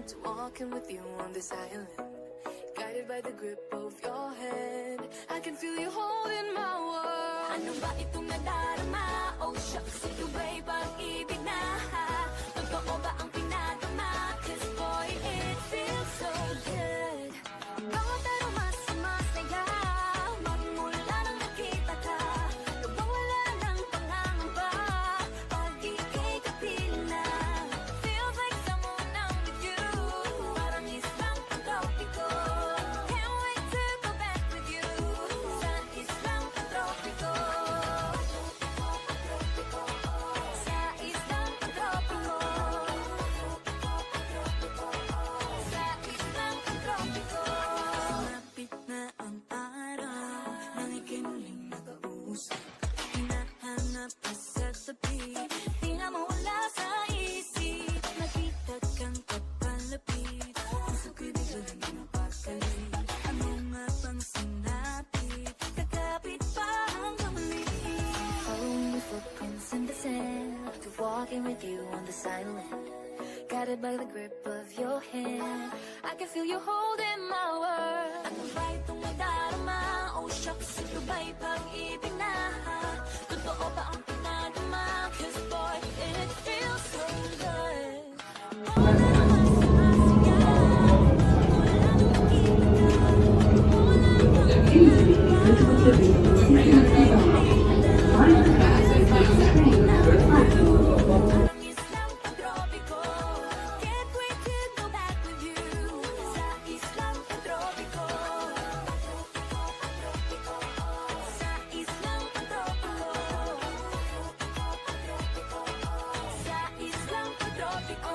to walking with you on this island. Guided by the grip of your hand, I can feel you holding my world. Ano ba itong nadarama? Oh shucks, ito ba'y pag-ibig na? Totoo ba ang pinagama? 'Cause boy, it feels so good. Bawat araw mas masaya, magmula nang nakita ka. Nawawala ng pangangamba, pag ika'y kapiling na. Feels like someone I'm with you, parang islang pagkopiko. Can't wait to go back with you, sa islang pagkopiko. Sa islang pagkopiko. Sa islang pagkopiko. Malapit na ang araw, nang ika'y muling nag-uusap. Hinahanap ka sa tabi, di nga mawala sa isip. Nakita kang kapalapit, puso ko'y biglang napakalit. Ano nga bang sinapit, kakapit pa hanggang muli. Following the footprints in the sand, to walking with you on this island. Guided by the grip of your hand, I can feel you holding my world. Ano ba itong nadarama? Oh shucks, ito ba'y pag-ibig na? Totoo ba ang pinagama? 'Cause boy, it feels so good. Wala naman sa masaya, wala nang nakita ka. Wala nang parang islang pagtropiko. Can't wait to go back with you, sa islang pagtropiko. Sa islang pagtropiko. Sa islang pagtropiko.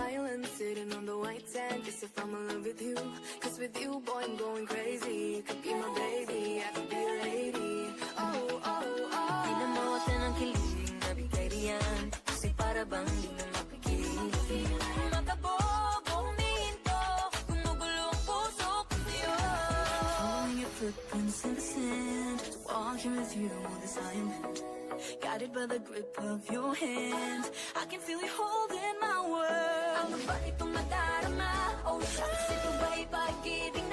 Island sitting on the white sand, guess if I'm in love with you. 'Cause with you, boy, I'm going crazy. You could be my baby, I could be a lady. Oh, oh, oh. Pinamawatan ng kilig, nabigay riyan, kasi para bang di na mapigil. Makabobo, humihinto, gumugulo ang puso ko sa'yo. Following your footprints in the sand, walking with you on this island. Guided by the grip of your hand, I can feel you holding my world. Ano ba itong nadarama? Oh shucks, ito ba'y pag-ibig